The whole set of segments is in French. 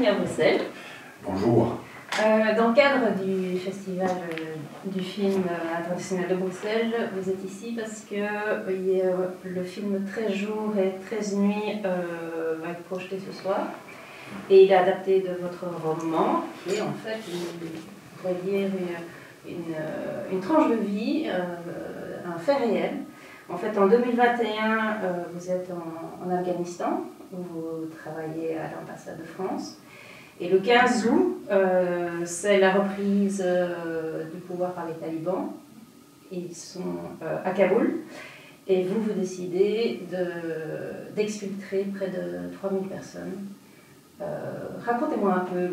à Bruxelles. Bonjour. Dans le cadre du festival du film international de Bruxelles, vous êtes ici parce que le film 13 jours et 13 nuits va être projeté ce soir. Et il est adapté de votre roman, qui est en fait, on pourrait dire, une tranche de vie, un fait réel. En fait, en 2021, vous êtes en Afghanistan, où vous travaillez à l'ambassade de France. Et le 15 août, c'est la reprise du pouvoir par les talibans. Ils sont à Kaboul. Et vous décidez d'exfiltrer près de 3000 personnes. Racontez-moi un peu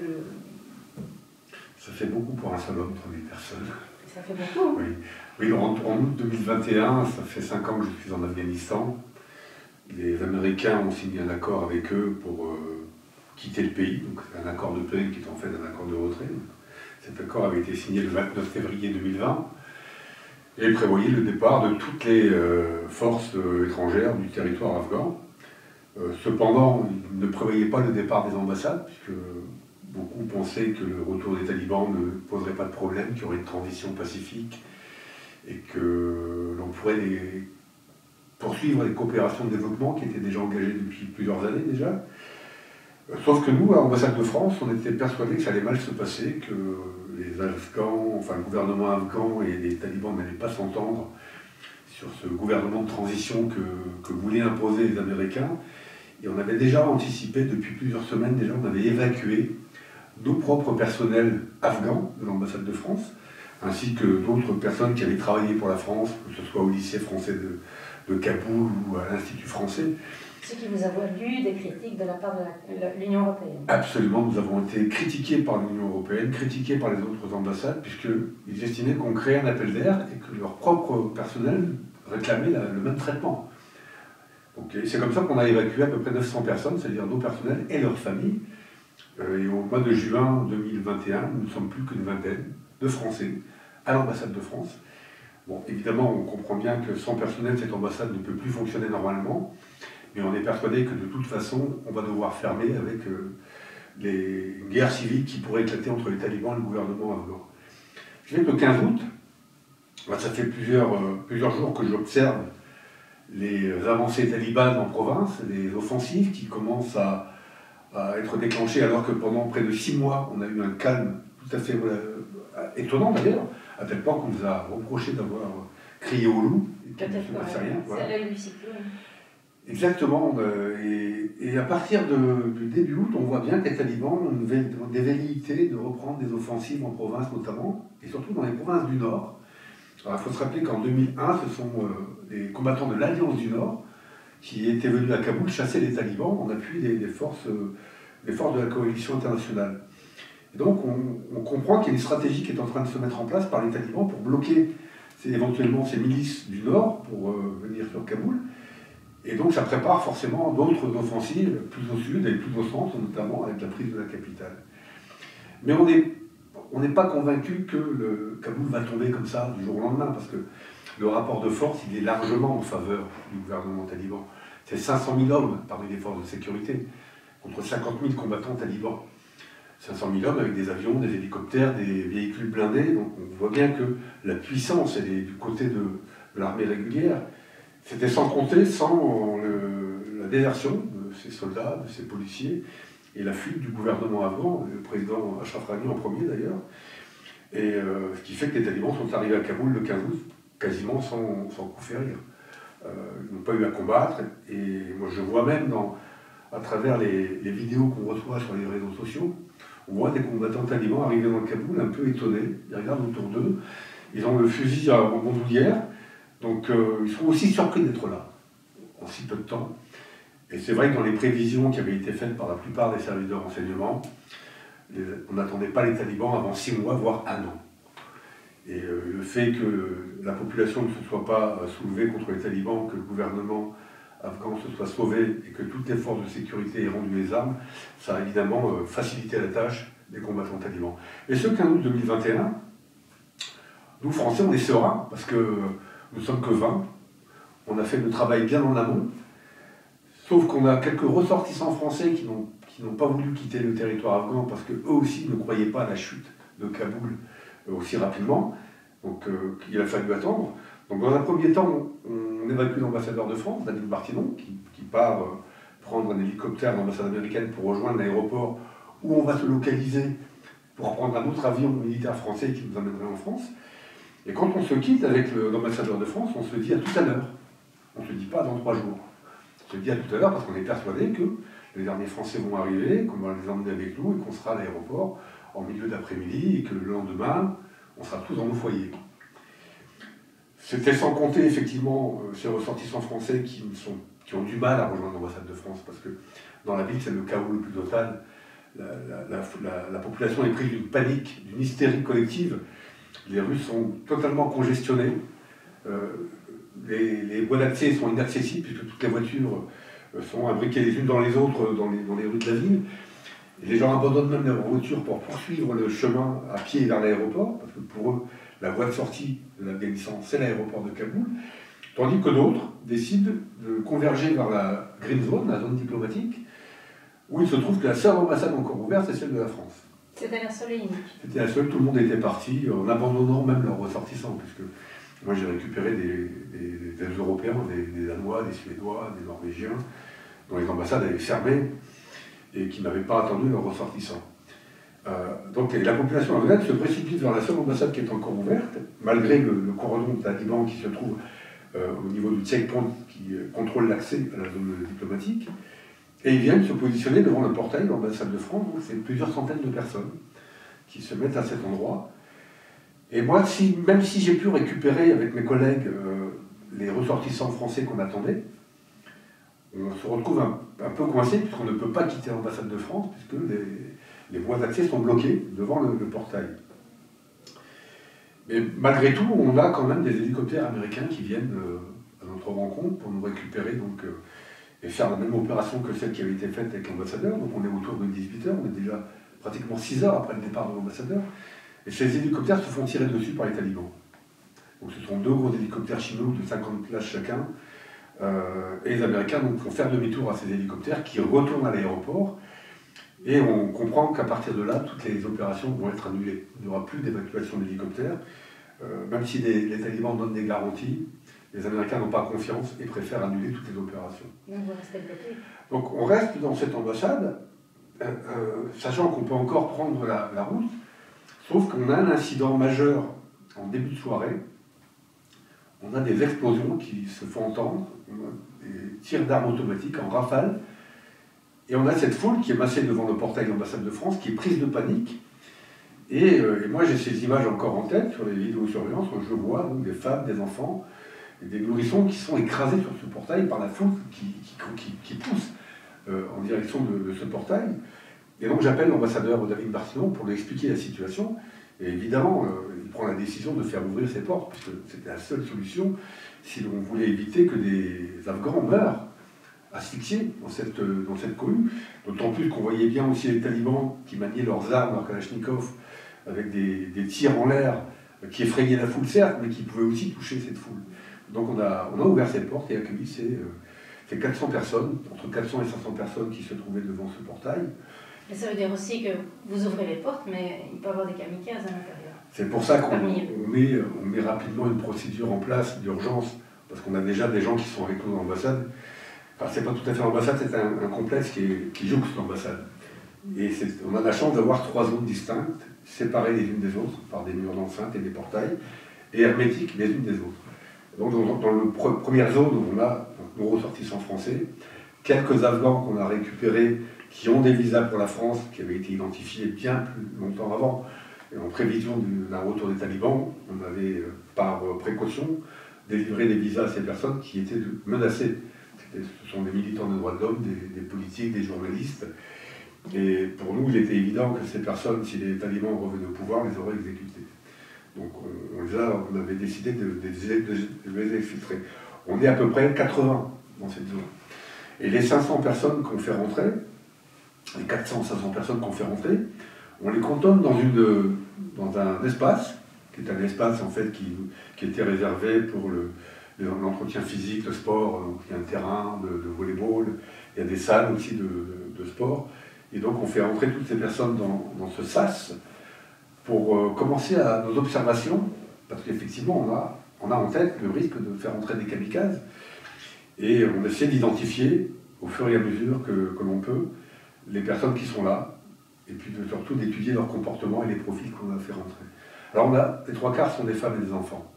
Ça fait beaucoup pour un seul homme, 3000 personnes. Ça fait beaucoup, hein? Oui, en août 2021, ça fait 5 ans que je suis en Afghanistan. Les Américains ont signé un accord avec eux pour quitter le pays. Donc c'est un accord de paix qui est en fait un accord de retrait. Cet accord avait été signé le 29 février 2020 et prévoyait le départ de toutes les forces étrangères du territoire afghan. Cependant, il ne prévoyait pas le départ des ambassades, puisque beaucoup pensaient que le retour des talibans ne poserait pas de problème, qu'il y aurait une transition pacifique et que l'on pourrait poursuivre les coopérations de développement qui étaient déjà engagées depuis plusieurs années déjà. Sauf que nous, à l'ambassade de France, on était persuadés que ça allait mal se passer, que les Afghans, enfin le gouvernement afghan et les talibans n'allaient pas s'entendre sur ce gouvernement de transition que voulaient imposer les Américains. Et on avait déjà anticipé, depuis plusieurs semaines déjà, on avait évacué nos propres personnels afghans de l'ambassade de France, ainsi que d'autres personnes qui avaient travaillé pour la France, que ce soit au lycée français de Kaboul ou à l'Institut français. Ce qui vous a valu des critiques de la part de l'Union européenne. Absolument, nous avons été critiqués par l'Union européenne, critiqués par les autres ambassades, puisqu'ils estimaient qu'on créait un appel d'air et que leur propre personnel réclamait le même traitement. C'est comme ça qu'on a évacué à peu près 900 personnes, c'est-à-dire nos personnels et leurs familles. Et au mois de juin 2021, nous ne sommes plus qu'une vingtaine de Français à l'ambassade de France. Bon, évidemment, on comprend bien que sans personnel, cette ambassade ne peut plus fonctionner normalement, mais on est persuadé que de toute façon, on va devoir fermer avec les guerres civiles qui pourraient éclater entre les talibans et le gouvernement afghan. Je sais que le 15 août, ça fait plusieurs jours que j'observe les avancées talibanes en province, les offensives qui commencent à être déclenchées alors que pendant près de 6 mois, on a eu un calme tout à fait étonnant d'ailleurs, à tel point qu'on nous a reproché d'avoir crié au loup. C'est l'œil du cyclone. Exactement. Et à partir du début août, on voit bien que les talibans ont des velléités de reprendre des offensives en province notamment, et surtout dans les provinces du Nord. Alors, il faut se rappeler qu'en 2001, ce sont les combattants de l'Alliance du Nord qui étaient venus à Kaboul chasser les talibans en appui des forces de la coalition internationale. Et donc on comprend qu'il y a une stratégie qui est en train de se mettre en place par les talibans pour bloquer éventuellement ces milices du Nord pour venir sur Kaboul. Et donc ça prépare forcément d'autres offensives plus au sud et plus au centre, notamment avec la prise de la capitale. Mais on n'est pas convaincu que le Kaboul va tomber comme ça du jour au lendemain, parce que le rapport de force, il est largement en faveur du gouvernement taliban. C'est 500 000 hommes parmi les forces de sécurité, contre 50 000 combattants talibans. 500 000 hommes avec des avions, des hélicoptères, des véhicules blindés. Donc on voit bien que la puissance, elle est du côté de l'armée régulière. C'était sans compter la désertion de ces soldats, de ces policiers, et la fuite du gouvernement afghan, le président Ashraf Ghani en premier d'ailleurs. Et ce qui fait que les talibans sont arrivés à Kaboul le 15 août, quasiment sans coup férir. Ils n'ont pas eu à combattre, et moi je vois même à travers les vidéos qu'on reçoit sur les réseaux sociaux, on voit des combattants talibans arriver dans le Kaboul un peu étonnés, ils regardent autour d'eux, ils ont le fusil en bandoulière, donc ils sont aussi surpris d'être là, en si peu de temps. Et c'est vrai que dans les prévisions qui avaient été faites par la plupart des services de renseignement, on n'attendait pas les talibans avant 6 mois, voire 1 an. Et le fait que la population ne se soit pas soulevée contre les talibans, que le gouvernement afghan se soit sauvé et que toutes les forces de sécurité aient rendu les armes, ça a évidemment facilité la tâche des combattants talibans. Et ce 15 août 2021, nous Français, on est sereins, parce que nous ne sommes que 20, on a fait le travail bien en amont, sauf qu'on a quelques ressortissants français qui qui n'ont pas voulu quitter le territoire afghan parce qu'eux aussi ne croyaient pas à la chute de Kaboul aussi rapidement. Donc il a fallu attendre. Donc dans un premier temps, on évacue l'ambassadeur de France, David Martinon, qui part prendre un hélicoptère de l'ambassade américaine pour rejoindre l'aéroport où on va se localiser pour prendre un autre avion militaire français qui nous amènerait en France. Et quand on se quitte avec l'ambassadeur de France, on se dit à tout à l'heure. On ne se dit pas dans 3 jours. On se dit à tout à l'heure parce qu'on est persuadé que les derniers Français vont arriver, qu'on va les emmener avec nous et qu'on sera à l'aéroport en milieu d'après-midi et que le lendemain, on sera tous dans nos foyers. C'était sans compter effectivement ces ressortissants français qui ont du mal à rejoindre l'ambassade de France parce que dans la ville, c'est le chaos le plus total. La population est prise d'une panique, d'une hystérie collective. Les rues sont totalement congestionnées. Les voies d'accès sont inaccessibles puisque toutes les voitures sont imbriquées les unes dans les autres dans les rues de la ville. Et les gens abandonnent même leurs voitures pour poursuivre le chemin à pied vers l'aéroport, parce que pour eux, la voie de sortie de l'Afghanistan, c'est l'aéroport de Kaboul, tandis que d'autres décident de converger vers la Green Zone, la zone diplomatique, où il se trouve que la seule ambassade encore ouverte, c'est celle de la France. C'était la seule et unique. C'était la seule, tout le monde était parti, en abandonnant même leurs ressortissants, puisque moi j'ai récupéré des Européens, des Danois, des Suédois, des Norvégiens, dont les ambassades avaient fermé et qui n'avaient pas attendu leurs ressortissants. Donc la population afghane se précipite vers la seule ambassade qui est encore ouverte, malgré le cordon de talibans qui se trouve au niveau du checkpoint qui contrôle l'accès à la zone diplomatique. Et ils viennent se positionner devant le portail de l'ambassade de France, donc c'est plusieurs centaines de personnes qui se mettent à cet endroit. Et moi, même si j'ai pu récupérer avec mes collègues les ressortissants français qu'on attendait, on se retrouve un peu coincé puisqu'on ne peut pas quitter l'ambassade de France puisque les voies d'accès sont bloquées devant le portail. Mais malgré tout, on a quand même des hélicoptères américains qui viennent à notre rencontre pour nous récupérer et faire la même opération que celle qui avait été faite avec l'ambassadeur. Donc on est autour de 18 heures, on est déjà pratiquement 6 heures après le départ de l'ambassadeur. Et ces hélicoptères se font tirer dessus par les talibans. Donc ce sont 2 gros hélicoptères chinois de 50 places chacun. Et les Américains donc, font faire demi-tour à ces hélicoptères qui retournent à l'aéroport. Et on comprend qu'à partir de là, toutes les opérations vont être annulées. Il n'y aura plus d'évacuation d'hélicoptères. Même si les talibans donnent des garanties, les Américains n'ont pas confiance et préfèrent annuler toutes les opérations. Donc vous restez bloqué. Donc on reste dans cette ambassade, sachant qu'on peut encore prendre la route, sauf qu'on a un incident majeur en début de soirée. On a des explosions qui se font entendre, on a des tirs d'armes automatiques en rafale, et on a cette foule qui est massée devant le portail de l'ambassade de France, qui est prise de panique. Et moi j'ai ces images encore en tête sur les vidéosurveillances, où je vois donc, des femmes, des enfants, et des nourrissons qui sont écrasés sur ce portail par la foule qui pousse en direction de ce portail. Et donc j'appelle l'ambassadeur David Martinon pour lui expliquer la situation. Et évidemment, il prend la décision de faire ouvrir ses portes, puisque c'était la seule solution si l'on voulait éviter que des Afghans meurent asphyxiés dans cette cohue. D'autant plus qu'on voyait bien aussi les talibans qui maniaient leurs armes, leurs kalachnikovs, avec des tirs en l'air qui effrayaient la foule, certes, mais qui pouvaient aussi toucher cette foule. Donc on a ouvert cette porte et accueilli ces 400 personnes, entre 400 et 500 personnes qui se trouvaient devant ce portail. Mais ça veut dire aussi que vous ouvrez les portes, mais il peut y avoir des kamikazes à l'intérieur. C'est pour ça qu'on met rapidement une procédure en place d'urgence, parce qu'on a déjà des gens qui sont avec nous dans l'ambassade. Enfin, c'est pas tout à fait l'ambassade, c'est un complexe qui jouxte l'ambassade. Et on a la chance d'avoir 3 zones distinctes, séparées les unes des autres, par des murs d'enceinte et des portails, et hermétiques les unes des autres. Donc dans la première zone, on a nos ressortissants français, quelques Afghans qu'on a récupérés qui ont des visas pour la France, qui avaient été identifiés bien plus longtemps avant, et en prévision d'un retour des talibans, on avait, par précaution, délivré des visas à ces personnes qui étaient menacées. Ce sont des militants de droits de l'homme, des politiques, des journalistes. Et pour nous, il était évident que ces personnes, si les talibans revenaient au pouvoir, les auraient exécutées. Donc on avait décidé de les exfiltrer. On est à peu près 80 dans cette zone. Et les 500 personnes qu'on fait rentrer, les 400-500 personnes qu'on fait rentrer, on les cantonne dans un espace, qui est un espace en fait qui était réservé pour l'entretien physique, le sport. Donc il y a un terrain de volleyball, il y a des salles aussi de sport. Et donc on fait entrer toutes ces personnes dans ce sas pour commencer nos observations, parce qu'effectivement on a en tête le risque de faire entrer des kamikazes, et on essaie d'identifier au fur et à mesure que l'on peut les personnes qui sont là, et puis surtout d'étudier leur comportement et les profils qu'on va faire entrer. Alors les 3/4 sont des femmes et des enfants.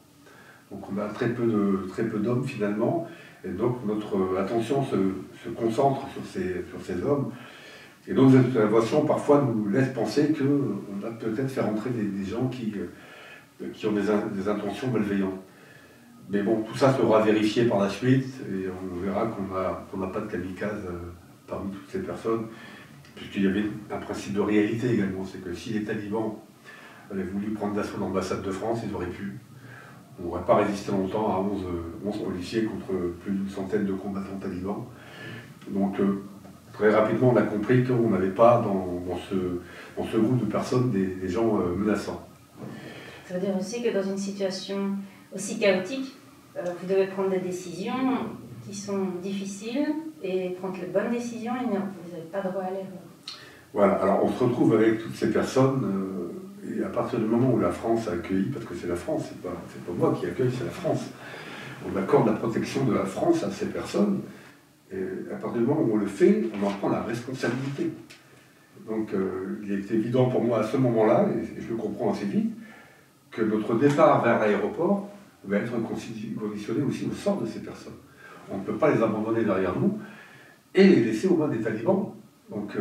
Donc on a très peu d'hommes finalement, et donc notre attention se concentre sur ces hommes. Et nos observations parfois nous laissent penser qu'on va peut-être faire entrer des gens qui ont des intentions malveillantes. Mais bon, tout ça sera vérifié par la suite, et on verra qu'on n'a pas de kamikaze parmi toutes ces personnes, puisqu'il y avait un principe de réalité également, c'est que si les talibans avaient voulu prendre d'assaut l'ambassade de France, ils auraient pu. On n'aurait pas résisté longtemps à 11 policiers contre plus d'une centaine de combattants talibans. Donc très rapidement, on a compris qu'on n'avait pas dans ce groupe de personnes des gens menaçants. Ça veut dire aussi que dans une situation aussi chaotique, vous devez prendre des décisions qui sont difficiles et prendre les bonnes décisions et vous n'avez pas droit à l'erreur. Voilà, alors on se retrouve avec toutes ces personnes et à partir du moment où la France a accueilli, parce que c'est la France, c'est pas moi qui accueille, c'est la France, on accorde la protection de la France à ces personnes, et à partir du moment où on le fait, on en prend la responsabilité. Donc il est évident pour moi à ce moment-là, et je le comprends assez vite, que notre départ vers l'aéroport va être conditionné aussi au sort de ces personnes. On ne peut pas les abandonner derrière nous et les laisser aux mains des talibans. Donc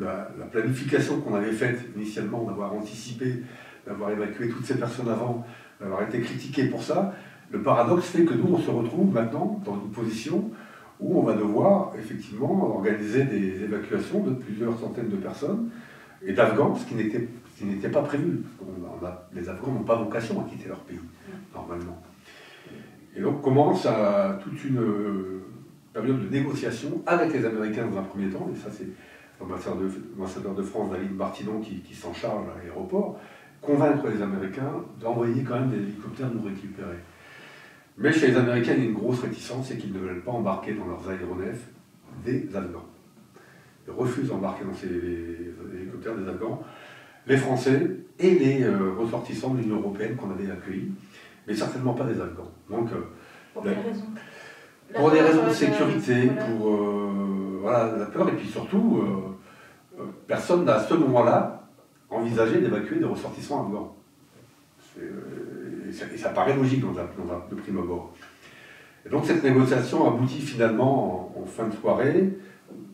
la planification qu'on avait faite initialement, d'avoir anticipé, d'avoir évacué toutes ces personnes avant, d'avoir été critiqué pour ça, le paradoxe fait que nous on se retrouve maintenant dans une position où on va devoir effectivement organiser des évacuations de plusieurs centaines de personnes et d'Afghans, ce qui n'était pas prévu. Les Afghans n'ont pas vocation à quitter leur pays, normalement. Et donc commence toute une période de négociation avec les Américains dans un premier temps, et ça c'est l'ambassadeur de France, David Martinon, qui s'en charge à l'aéroport, convaincre les Américains d'envoyer quand même des hélicoptères nous récupérer. Mais chez les Américains, il y a une grosse réticence, c'est qu'ils ne veulent pas embarquer dans leurs aéronefs des Afghans. Ils refusent d'embarquer dans ces hélicoptères des Afghans les Français et les ressortissants de l'Union européenne qu'on avait accueillis, mais certainement pas des Afghans. Donc, pour quelles raisons ? Pour des raisons de sécurité, pour la peur, et puis surtout, personne n'a à ce moment-là envisagé d'évacuer des ressortissants afghans. Et ça paraît logique de prime abord. Et donc cette négociation aboutit finalement en fin de soirée.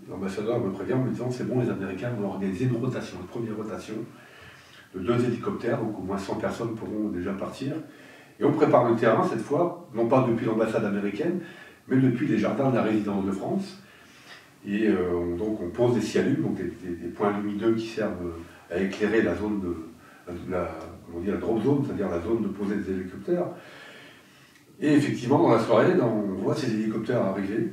L'ambassadeur me prévient en me disant c'est bon, les Américains vont organiser une rotation, une première rotation de 2 hélicoptères, donc au moins 100 personnes pourront déjà partir. Et on prépare le terrain cette fois, non pas depuis l'ambassade américaine, mais depuis les jardins de la résidence de France. Et donc on pose des cialumes, donc des points lumineux qui servent à éclairer la zone la drop zone, c'est-à-dire la zone de poser des hélicoptères. Et effectivement, dans la soirée, on voit ces hélicoptères arriver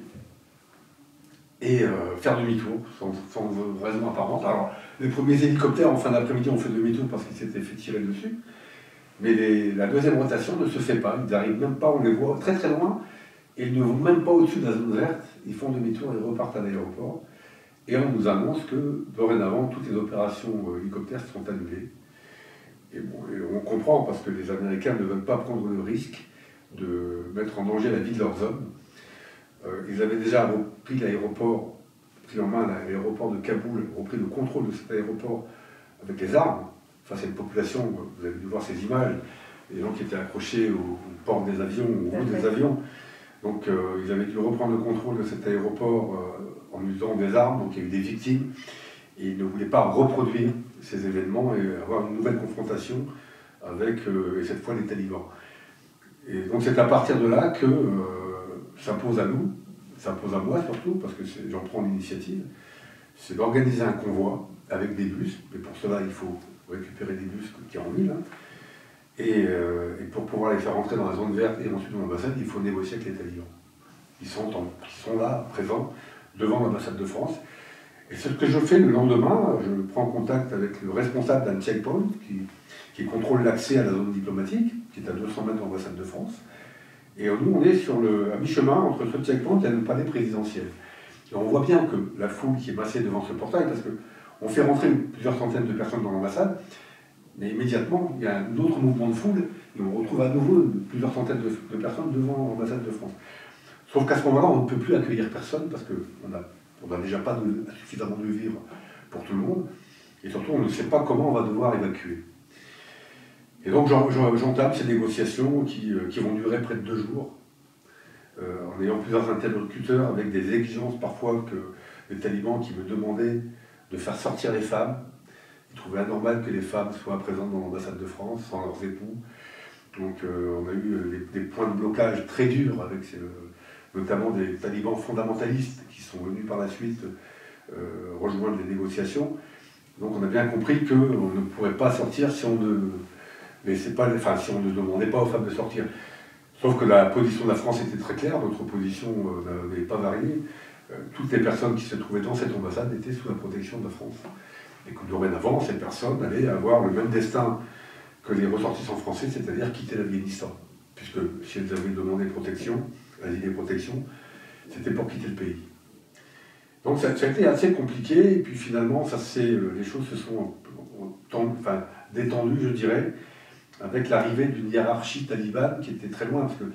et faire demi-tour, sans raison apparente. Alors, les premiers hélicoptères, en fin d'après-midi, ont fait demi-tour parce qu'ils s'étaient fait tirer dessus. Mais la deuxième rotation ne se fait pas. Ils n'arrivent même pas, on les voit très très loin, et ils ne vont même pas au-dessus de la zone verte. Ils font demi-tour et repartent à l'aéroport. Et on nous annonce que, dorénavant, toutes les opérations hélicoptères sont annulées. Et on comprend, parce que les Américains ne veulent pas prendre le risque de mettre en danger la vie de leurs hommes. Ils avaient déjà repris l'aéroport, pris en main l'aéroport de Kaboul, repris le contrôle de cet aéroport avec les armes, face à une population, vous avez dû voir ces images, les gens qui étaient accrochés aux portes des avions, aux roues des avions. Donc ils avaient dû reprendre le contrôle de cet aéroport en usant des armes, donc il y a eu des victimes, et ils ne voulaient pas reproduire ces événements et avoir une nouvelle confrontation avec, et cette fois, les talibans. Et donc c'est à partir de là que s'impose à nous, s'impose à moi surtout, parce que j'en prends l'initiative, c'est d'organiser un convoi avec des bus, mais pour cela il faut récupérer des bus qui en 1000, et pour pouvoir les faire rentrer dans la zone verte et ensuite dans l'ambassade, il faut négocier avec les talibans. Ils sont là, présents, devant l'ambassade de France. Et ce que je fais le lendemain, je prends contact avec le responsable d'un checkpoint qui contrôle l'accès à la zone diplomatique, qui est à 200 mètres de l'ambassade de France. Et nous, on est à mi-chemin entre ce checkpoint et le palais présidentiel. Et on voit bien que la foule qui est massée devant ce portail, parce qu'on fait rentrer plusieurs centaines de personnes dans l'ambassade, mais immédiatement, il y a un autre mouvement de foule, et on retrouve à nouveau plusieurs centaines de personnes devant l'ambassade de France. Sauf qu'à ce moment-là, on ne peut plus accueillir personne, parce qu'on n'a déjà pas suffisamment de vivres pour tout le monde, et surtout, on ne sait pas comment on va devoir évacuer. Et donc, j'entame ces négociations qui vont durer près de 2 jours, en ayant plusieurs interlocuteurs, avec des exigences parfois que les talibans qui me demandaient de faire sortir les femmes. Ils trouvaient anormal que les femmes soient présentes dans l'ambassade de France sans leurs époux. Donc on a eu des points de blocage très durs avec notamment des talibans fondamentalistes qui sont venus par la suite rejoindre les négociations. Donc on a bien compris qu'on ne pourrait pas sortir si on si on ne demandait pas aux femmes de sortir. Sauf que la position de la France était très claire, notre position n'avait pas varié. Toutes les personnes qui se trouvaient dans cette ambassade étaient sous la protection de la France. Et que dorénavant, ces personnes allaient avoir le même destin que les ressortissants français, c'est-à-dire quitter l'Afghanistan. Puisque si elles avaient demandé protection, asile et protection, c'était pour quitter le pays. Donc ça a été assez compliqué, et puis finalement, les choses se sont détendues, je dirais, avec l'arrivée d'une hiérarchie talibane qui était très loin, parce que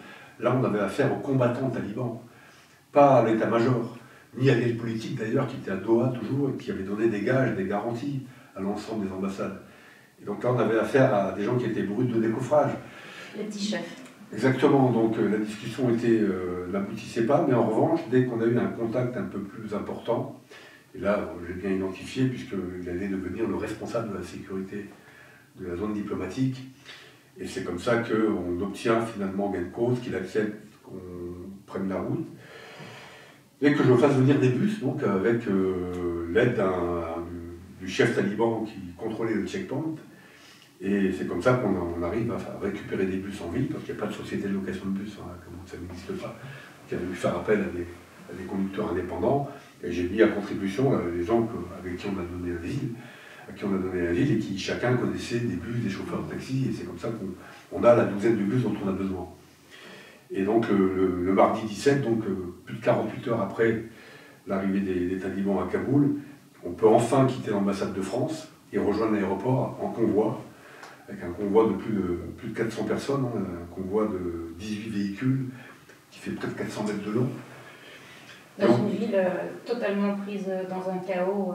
là, on avait affaire aux combattants talibans, pas à l'état-major, ni à l'aile politique d'ailleurs, qui était à Doha toujours, et qui avait donné des gages, des garanties à l'ensemble des ambassades. Et donc là, on avait affaire à des gens qui étaient bruts de décoffrage. Les petits chefs. Exactement, donc la discussion n'aboutissait pas, mais en revanche, dès qu'on a eu un contact un peu plus important, et là, j'ai bien identifié, puisqu'il allait devenir le responsable de la sécurité de la zone diplomatique, et c'est comme ça qu'on obtient finalement gain de cause, qu'il accepte qu'on prenne la route, et que je fasse venir des bus, donc avec l'aide du chef taliban qui contrôlait le checkpoint. Et c'est comme ça qu'on arrive à récupérer des bus en ville, parce qu'il n'y a pas de société de location de bus, comme ça n'existe pas. Donc il a fallu faire appel à des conducteurs indépendants, et j'ai mis à contribution les gens avec qui on a donné l'asile, et qui chacun connaissait des bus, des chauffeurs de taxi, et c'est comme ça qu'on a la douzaine de bus dont on a besoin. Et donc le mardi 17, donc plus de 48 heures après l'arrivée des talibans à Kaboul, on peut enfin quitter l'ambassade de France et rejoindre l'aéroport en convoi, avec un convoi de plus de 400 personnes, un convoi de 18 véhicules qui fait près de 400 mètres de long. Dans une ville totalement prise dans un chaos.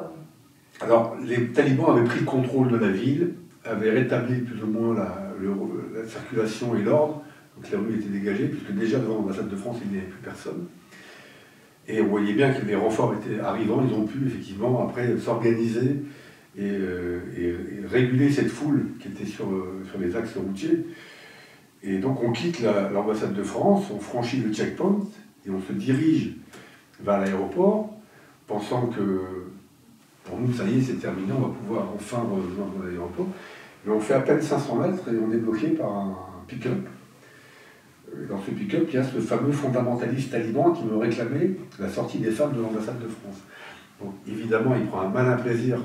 Alors, les talibans avaient pris le contrôle de la ville, avaient rétabli plus ou moins la circulation et l'ordre, donc la rue était dégagée, puisque déjà devant l'ambassade de France, il n'y avait plus personne. Et on voyait bien que les renforts étaient arrivants, ils ont pu effectivement après s'organiser et réguler cette foule qui était sur les axes routiers. Et donc on quitte l'ambassade de France, on franchit le checkpoint et on se dirige vers l'aéroport, pensant que pour nous, ça y est, c'est terminé, on va pouvoir enfin rejoindre l'aéroport. Mais on fait à peine 500 mètres et on est bloqué par un pick-up. Dans ce pick-up, il y a ce fameux fondamentaliste taliban qui me réclamait la sortie des femmes de l'ambassade de France. Donc évidemment, il prend un malin plaisir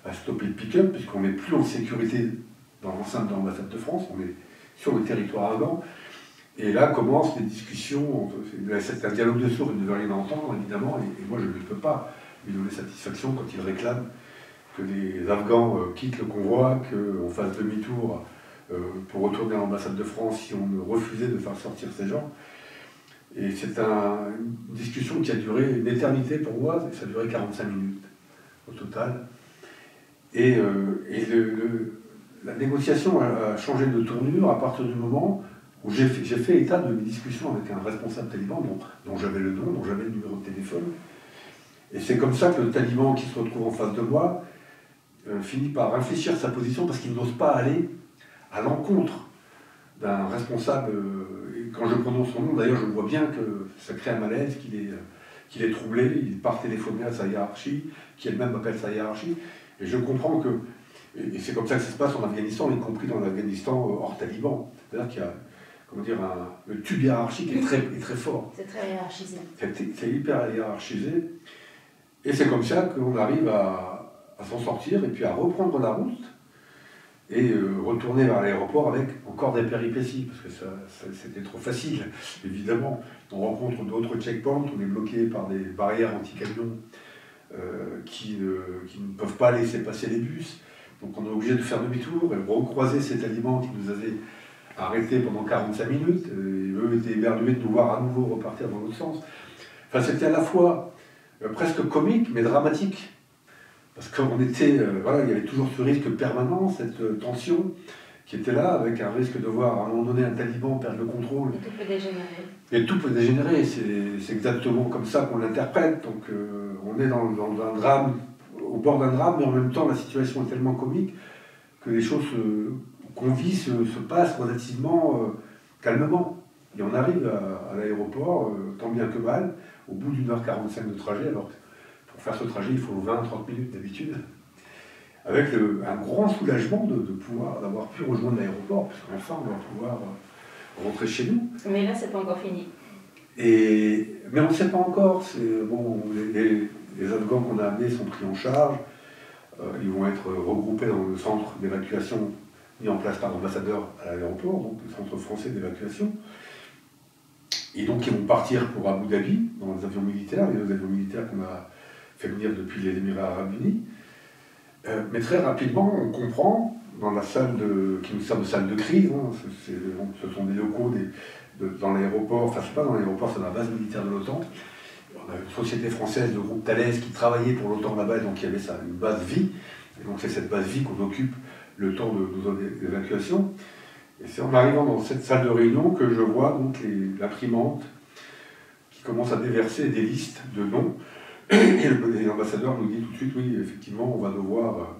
à stopper le pick-up, puisqu'on n'est plus en sécurité dans l'enceinte de l'ambassade de France, on est sur le territoire afghan. Et là commencent les discussions, c'est un dialogue de sourds, il ne veut rien entendre évidemment, et moi je ne peux pas lui donner satisfaction quand il réclame que les Afghans quittent le convoi, qu'on fasse demi-tour pour retourner à l'ambassade de France si on refusait de faire sortir ces gens. Et c'est une discussion qui a duré une éternité pour moi, ça a duré 45 minutes au total. Et la négociation a changé de tournure à partir du moment où j'ai fait état de mes discussions avec un responsable taliban dont j'avais le nom, dont j'avais le numéro de téléphone. Et c'est comme ça que le taliban qui se retrouve en face de moi finit par réfléchir sa position parce qu'il n'ose pas aller à l'encontre d'un responsable. Et quand je prononce son nom, d'ailleurs, je vois bien que ça crée un malaise, qu'il est troublé, il part téléphoner à sa hiérarchie, qui elle-même appelle sa hiérarchie. Et je comprends que, et c'est comme ça que ça se passe en Afghanistan, y compris dans l'Afghanistan hors taliban. C'est-à-dire qu'il y a, comment dire, le tube hiérarchique est très fort. C'est très hiérarchisé. C'est hyper hiérarchisé. Et c'est comme ça qu'on arrive à s'en sortir et puis à reprendre la route. et retourner vers l'aéroport avec encore des péripéties, parce que c'était trop facile, évidemment. On rencontre d'autres checkpoints, on est bloqué par des barrières anti-camions qui ne peuvent pas laisser passer les bus. Donc on est obligé de faire demi-tour et recroiser ces talibans qui nous avaient arrêtés pendant 45 minutes. Et eux étaient éberlués de nous voir à nouveau repartir dans l'autre sens. Enfin, c'était à la fois presque comique, mais dramatique. Parce qu'on était, voilà, il y avait toujours ce risque permanent, cette tension qui était là, avec un risque de voir à un moment donné un taliban perdre le contrôle. Et tout peut dégénérer. Et tout peut dégénérer, c'est exactement comme ça qu'on l'interprète. Donc on est dans un drame, au bord d'un drame, mais en même temps la situation est tellement comique que les choses qu'on vit se passent relativement calmement. Et on arrive à l'aéroport, tant bien que mal, au bout d'1h45 de trajet. Alors pour faire ce trajet, il faut 20-30 minutes d'habitude. Avec un grand soulagement d'avoir pu rejoindre l'aéroport, puisqu'enfin on va pouvoir rentrer chez nous. Mais là, c'est pas encore fini. Mais on ne sait pas encore. Bon, les Afghans qu'on a amenés sont pris en charge. Ils vont être regroupés dans le centre d'évacuation mis en place par l'ambassadeur à l'aéroport, donc le centre français d'évacuation. Et donc ils vont partir pour Abu Dhabi, dans les avions militaires, les deux avions militaires qu'on a fait venir depuis les Émirats Arabes Unis. Mais très rapidement, on comprend, dans la salle qui nous sert de salle de crise, hein, ce sont des locaux dans l'aéroport, enfin c'est pas dans l'aéroport, c'est dans la base militaire de l'OTAN. On a une société française, le groupe Thales, qui travaillait pour l'OTAN là-bas, donc il y avait ça, une base vie. Et donc c'est cette base vie qu'on occupe le temps de nos évacuations. Et c'est en arrivant dans cette salle de réunion que je vois donc l'imprimante qui commence à déverser des listes de noms. Et l'ambassadeur nous dit tout de suite, oui, effectivement, on va devoir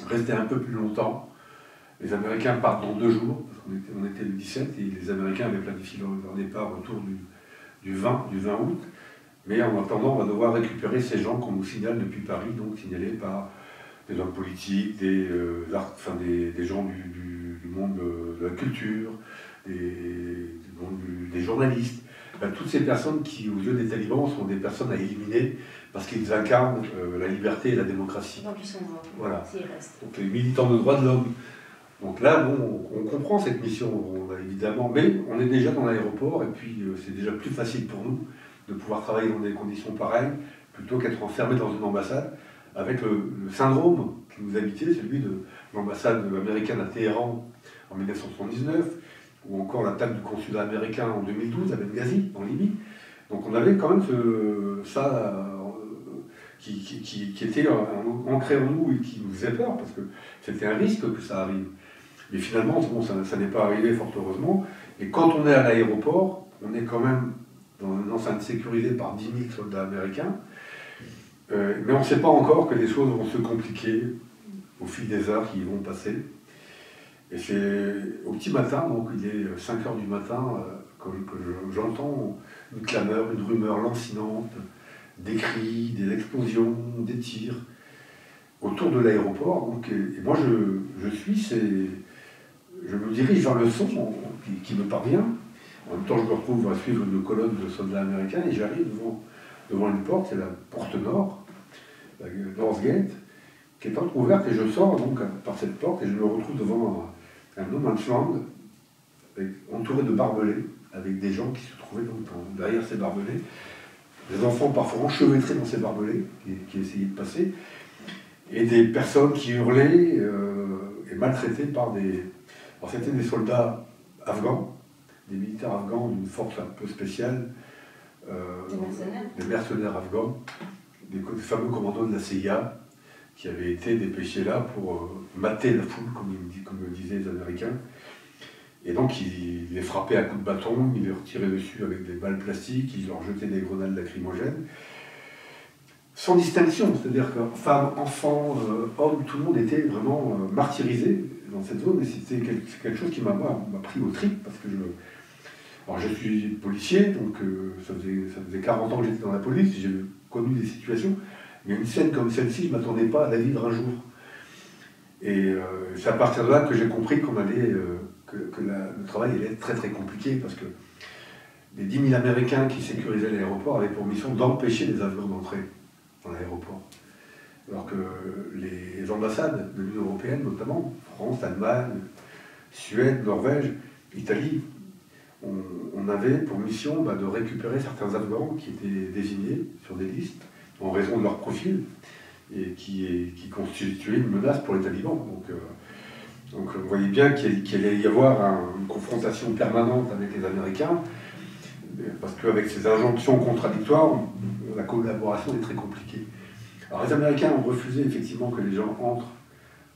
rester un peu plus longtemps. Les Américains partent dans 2 jours, parce qu'on était le 17, et les Américains avaient planifié leur départ autour du 20 août. Mais en attendant, on va devoir récupérer ces gens qu'on nous signale depuis Paris, donc signalés par des hommes politiques, des gens du monde de la culture, des journalistes. Toutes ces personnes qui, aux yeux des talibans, sont des personnes à éliminer parce qu'ils incarnent la liberté et la démocratie. Donc ils sont morts, voilà. s'ils restent. Donc les militants de droits de l'homme. Donc là, bon, on comprend cette mission, évidemment, mais on est déjà dans l'aéroport et puis c'est déjà plus facile pour nous de pouvoir travailler dans des conditions pareilles plutôt qu'être enfermé dans une ambassade avec le syndrome qui nous habitait, celui de l'ambassade américaine à Téhéran en 1979, ou encore l'attaque du consulat américain en 2012 à Benghazi, en Libye. Donc on avait quand même ça qui était ancré en nous et qui nous faisait peur, parce que c'était un risque que ça arrive. Mais finalement, bon, ça n'est pas arrivé, fort heureusement. Et quand on est à l'aéroport, on est quand même dans une enceinte sécurisée par 10 000 soldats américains. Mais on ne sait pas encore que les choses vont se compliquer au fil des heures qui vont passer. Et c'est au petit matin, donc il est 5h du matin, que j'entends une clameur, une rumeur lancinante, des cris, des explosions, des tirs autour de l'aéroport. Et moi je me dirige vers le son qui me parvient. En même temps, je me retrouve à suivre une colonne de soldats américains et j'arrive devant une porte, c'est la porte nord, la North Gate, qui est entrouverte et je sors donc par cette porte et je me retrouve devant un no man's land entouré de barbelés, avec des gens qui se trouvaient donc derrière ces barbelés, des enfants parfois enchevêtrés dans ces barbelés, qui essayaient de passer, et des personnes qui hurlaient et maltraitées par des... Alors c'était des soldats afghans, des militaires afghans d'une force un peu spéciale, des mercenaires afghans, des fameux commandos de la CIA, qui avaient été dépêchés là pour mater la foule, comme le disaient les Américains. Et donc ils les frappaient à coups de bâton, ils les retiraient dessus avec des balles plastiques, ils leur jetaient des grenades lacrymogènes. Sans distinction, c'est-à-dire que femmes, enfants, hommes, tout le monde était vraiment martyrisé dans cette zone. Et c'était quelque chose qui m'a pris au trip, parce que je suis policier, donc ça faisait 40 ans que j'étais dans la police, j'ai connu des situations. Mais une scène comme celle-ci, je ne m'attendais pas à la vivre un jour. Et c'est à partir de là que j'ai compris que le travail allait être très très compliqué, parce que les 10 000 Américains qui sécurisaient l'aéroport avaient pour mission d'empêcher les avions d'entrer dans l'aéroport. Alors que les ambassades de l'Union européenne, notamment France, Allemagne, Suède, Norvège, Italie. On avait pour mission de récupérer certains Afghans qui étaient désignés sur des listes en raison de leur profil et qui constituaient une menace pour les talibans. Donc on voyait bien qu'il allait y avoir une confrontation permanente avec les Américains, parce qu'avec ces injonctions contradictoires, la collaboration est très compliquée. Alors les Américains ont refusé effectivement que les gens entrent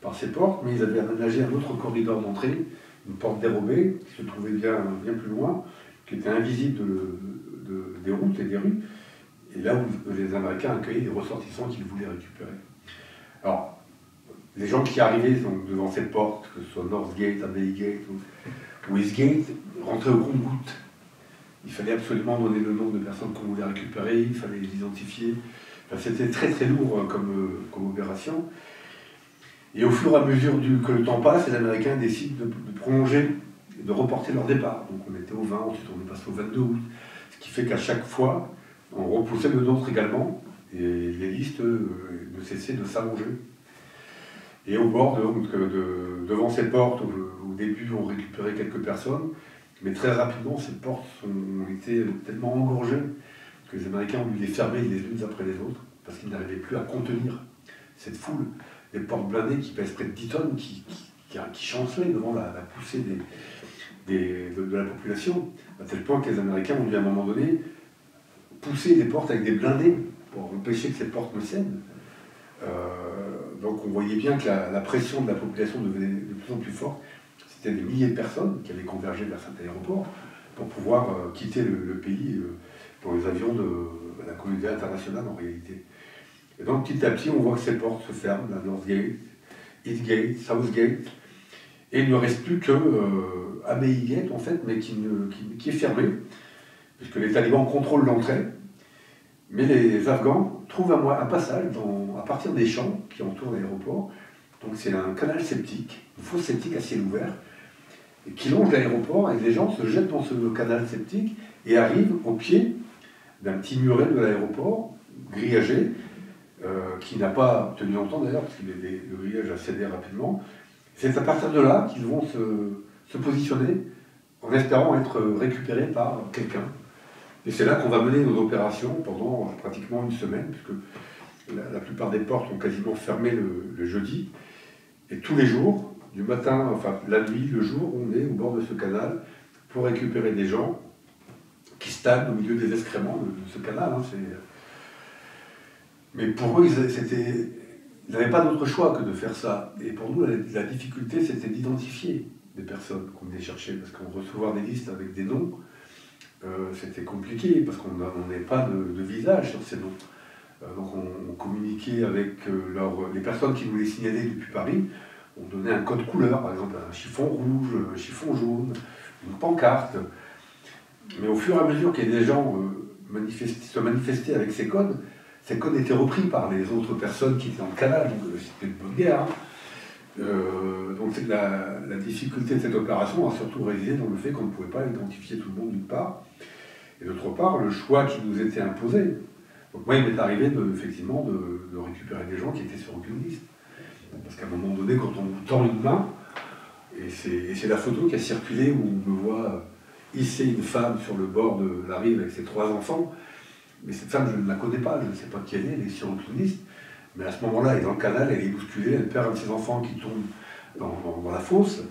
par ces portes, mais ils avaient aménagé un autre corridor d'entrée, une porte dérobée, qui se trouvait bien plus loin, qui était invisible des routes et des rues, et là où les Américains accueillaient les ressortissants qu'ils voulaient récupérer. Alors, les gens qui arrivaient donc, devant cette porte, que ce soit Northgate, Abbey ou Eastgate, rentraient au compte-gouttes. Il fallait absolument donner le nom de personnes qu'on voulait récupérer, il fallait les identifier. Enfin, c'était très très lourd comme opération. Et au fur et à mesure que le temps passe, les Américains décident de prolonger, de reporter leur départ. Donc on était au 20, ensuite on est passé au 22 août. Ce qui fait qu'à chaque fois, on repoussait le nôtre également, et les listes ne cessaient de s'allonger. Et au bord, devant ces portes, au début, on récupérait quelques personnes, mais très rapidement, ces portes ont été tellement engorgées que les Américains ont dû les fermer les unes après les autres, parce qu'ils n'arrivaient plus à contenir cette foule. Des portes blindées qui pèsent près de 10 tonnes, qui chancelaient devant la poussée de la population, à tel point que les Américains ont dû à un moment donné pousser des portes avec des blindés pour empêcher que ces portes ne cèdent. Donc on voyait bien que la pression de la population devenait de plus en plus forte. C'était des milliers de personnes qui avaient convergé vers cet aéroport pour pouvoir quitter le pays dans les avions de la communauté internationale en réalité. Et donc petit à petit on voit que ces portes se ferment, la Northgate, Eastgate, Southgate, et il ne reste plus que Abbey Gate en fait, mais qui est fermé, puisque les talibans contrôlent l'entrée, mais les Afghans trouvent un passage à partir des champs qui entourent l'aéroport. Donc c'est un canal septique, une fosse septique à ciel ouvert, qui longe l'aéroport, et les gens se jettent dans ce canal septique et arrivent au pied d'un petit muret de l'aéroport, grillagé, qui n'a pas tenu longtemps d'ailleurs, parce que le grillage a cédé rapidement. C'est à partir de là qu'ils vont se positionner en espérant être récupérés par quelqu'un. Et c'est là qu'on va mener nos opérations pendant pratiquement une semaine, puisque la plupart des portes ont quasiment fermé le jeudi. Et tous les jours, du matin, enfin la nuit, le jour, on est au bord de ce canal pour récupérer des gens qui stagnent au milieu des excréments de ce canal. Mais pour eux, ils n'avaient pas d'autre choix que de faire ça. Et pour nous, la difficulté, c'était d'identifier des personnes qu'on venait chercher, parce qu'on recevoir des listes avec des noms, c'était compliqué, parce qu'on n'avait pas de visage sur ces noms. Donc on communiquait avec les personnes qui nous les signalaient depuis Paris. On donnait un code couleur, par exemple un chiffon rouge, un chiffon jaune, une pancarte. Mais au fur et à mesure que des gens se manifestaient avec ces codes étaient repris par les autres personnes qui étaient dans le canal, donc c'était de bonne guerre. Donc la difficulté de cette opération a surtout résidé dans le fait qu'on ne pouvait pas identifier tout le monde d'une part, et d'autre part le choix qui nous était imposé. Donc moi il m'est arrivé effectivement de récupérer des gens qui étaient sur aucune liste. Parce qu'à un moment donné, quand on vous tend une main, et c'est la photo qui a circulé où on me voit hisser une femme sur le bord de la rive avec ses 3 enfants, mais cette femme je ne la connais pas, je ne sais pas qui elle est sur aucune liste. Mais à ce moment-là, elle est dans le canal, elle est bousculée, elle perd un de ses enfants qui tombe dans la fosse.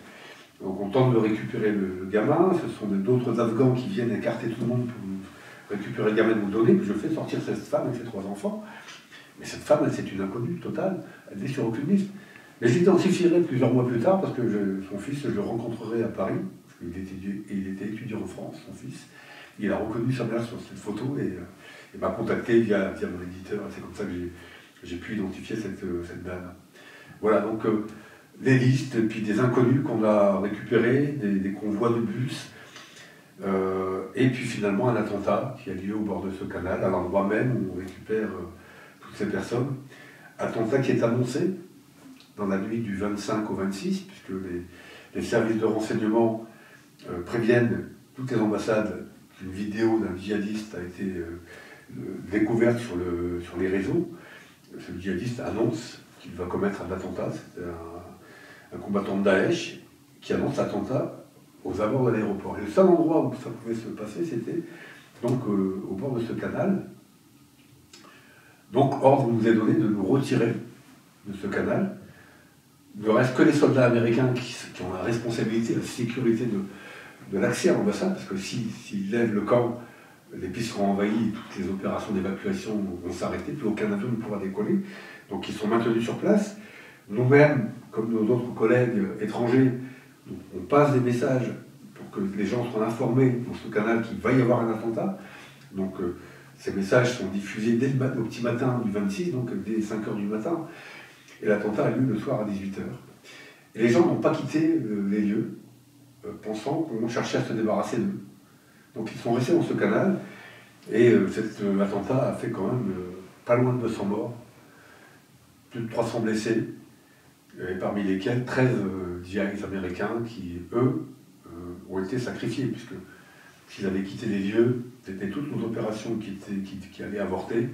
Donc on tente de récupérer le gamin, ce sont d'autres Afghans qui viennent écarter tout le monde pour récupérer le gamin et nous le donner, puis je fais sortir cette femme avec ses 3 enfants. Mais cette femme, c'est une inconnue totale, elle n'est sur aucune liste. Mais je l'identifierai plusieurs mois plus tard, parce que son fils, je le rencontrerai à Paris, parce qu'il était étudiant en France, son fils. Il a reconnu sa mère sur cette photo et m'a contacté via mon éditeur. C'est comme ça que j'ai pu identifier cette dame. Voilà, donc des listes, puis des inconnus qu'on a récupérés, des convois de bus, et puis finalement un attentat qui a lieu au bord de ce canal, à l'endroit même où on récupère toutes ces personnes. Attentat qui est annoncé dans la nuit du 25 au 26, puisque les services de renseignement préviennent toutes les ambassades qu'une vidéo d'un djihadiste a été découverte sur les réseaux. Ce djihadiste annonce qu'il va commettre un attentat. C'est un combattant de Daesh, qui annonce l'attentat aux abords de l'aéroport. Et le seul endroit où ça pouvait se passer, c'était donc au bord de ce canal. Donc ordre nous est donné de nous retirer de ce canal. Il ne reste que les soldats américains qui ont la responsabilité, la sécurité de l'accès à l'ambassade, parce que s'ils lèvent le camp, les pistes seront envahies, toutes les opérations d'évacuation vont s'arrêter, puis aucun avion ne pourra décoller. Donc ils sont maintenus sur place. Nous-mêmes, comme nos autres collègues étrangers, on passe des messages pour que les gens soient informés dans ce canal qu'il va y avoir un attentat. Donc ces messages sont diffusés dès au petit matin du 26, donc dès 5 h du matin. Et l'attentat a lieu le soir à 18 h. Et les gens n'ont pas quitté les lieux, pensant qu'on cherchait à se débarrasser d'eux. Donc ils sont restés dans ce canal, et cet attentat a fait quand même pas loin de 200 morts, plus de 300 blessés, et parmi lesquels 13 djihadistes américains qui, eux, ont été sacrifiés, puisque s'ils avaient quitté les lieux, c'était toutes nos opérations qui allaient avorter,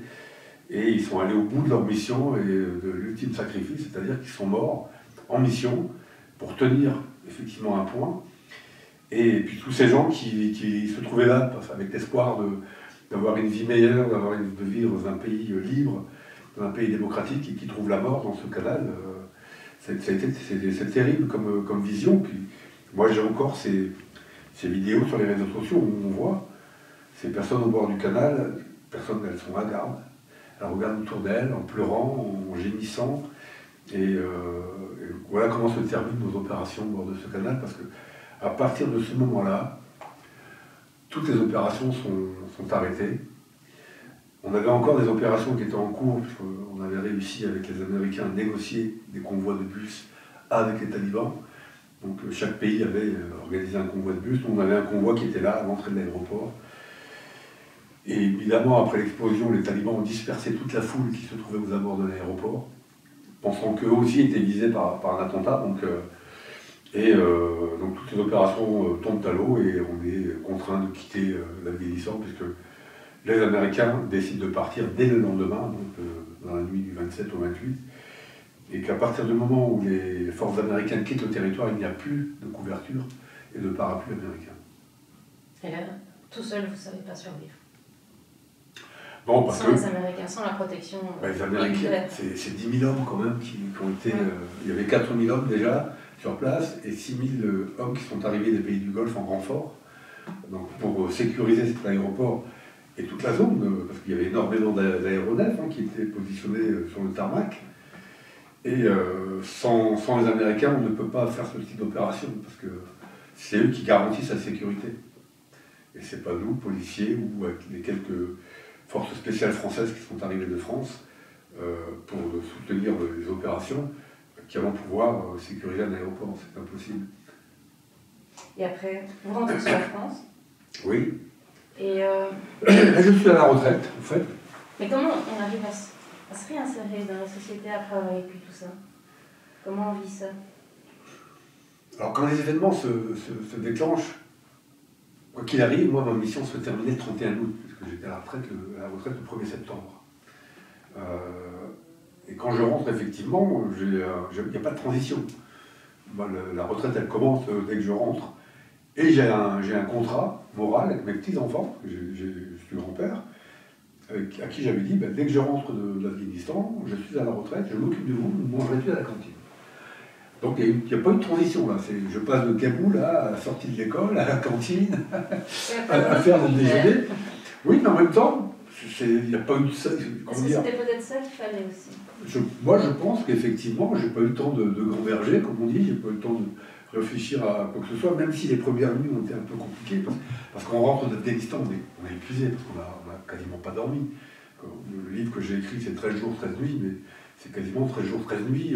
et ils sont allés au bout de leur mission et de l'ultime sacrifice, c'est-à-dire qu'ils sont morts en mission pour tenir effectivement un point. Et puis tous ces gens qui se trouvaient là avec l'espoir d'avoir une vie meilleure, de vivre dans un pays libre, dans un pays démocratique, et qui trouvent la mort dans ce canal, c'est terrible comme vision. Puis moi j'ai encore ces vidéos sur les réseaux sociaux où on voit ces personnes au bord du canal, elles sont hagardes, elles regardent autour d'elles en pleurant, en gémissant, et voilà comment se terminent nos opérations au bord de ce canal, parce que à partir de ce moment-là, toutes les opérations sont arrêtées. On avait encore des opérations qui étaient en cours, puisqu'on avait réussi avec les Américains à négocier des convois de bus avec les talibans. Donc chaque pays avait organisé un convoi de bus. On avait un convoi qui était là à l'entrée de l'aéroport. Et évidemment, après l'explosion, les talibans ont dispersé toute la foule qui se trouvait aux abords de l'aéroport, pensant qu'eux aussi étaient visés par un attentat. Donc toutes les opérations tombent à l'eau et on est contraint de quitter l'Afghanistan, puisque les Américains décident de partir dès le lendemain, donc dans la nuit du 27 au 28, et qu'à partir du moment où les forces américaines quittent le territoire, il n'y a plus de couverture et de parapluie américain. Et là, tout seul, vous ne savez pas survivre. Non, parce sans les Américains, sans la protection. Les Américains, c'est 10 000 hommes quand même qui ont été... il y avait 4 000 hommes déjà sur place et 6 000 hommes qui sont arrivés des pays du Golfe en renfort, donc pour sécuriser cet aéroport et toute la zone, parce qu'il y avait énormément d'aéronefs qui étaient positionnés sur le tarmac. Et sans les Américains, on ne peut pas faire ce type d'opération, parce que c'est eux qui garantissent la sécurité. Et c'est pas nous, policiers, ou les quelques forces spéciales françaises qui sont arrivées de France, pour soutenir les opérations, qui allons pouvoir sécuriser un aéroport. C'est impossible. Et après, vous rentrez sur la France? Oui. Et je suis à la retraite, en fait. Mais comment on arrive à se réinsérer dans la société après avoir vécu tout ça? Comment on vit ça? Alors, quand les événements se déclenchent, quoi qu'il arrive, moi, ma mission se terminait le 31 août, puisque j'étais à la retraite le 1er septembre. Et quand je rentre, effectivement, il n'y a pas de transition. Moi, la retraite, elle commence dès que je rentre. Et j'ai un contrat moral avec mes petits-enfants, je suis grand-père, à qui j'avais dit, dès que je rentre de l'Afghanistan, je suis à la retraite, je m'occupe de vous, vous ne mangerez plus à la cantine. Donc il n'y a pas eu de transition là, je passe de Kaboul à la sortie de l'école, à la cantine, à faire le déjeuner. Oui, mais en même temps, il n'y a pas eu de ça. Est-ce que c'était peut-être ça qu'il fallait aussi? Moi je pense qu'effectivement, j'ai pas eu le temps de gamberger, comme on dit, j'ai pas eu le temps de réfléchir à quoi que ce soit, même si les premières nuits ont été un peu compliquées, parce qu'on rentre d'Afghanistan, on est épuisé, parce qu'on n'a quasiment pas dormi. Le livre que j'ai écrit, c'est 13 jours, 13 nuits, mais c'est quasiment 13 jours, 13 nuits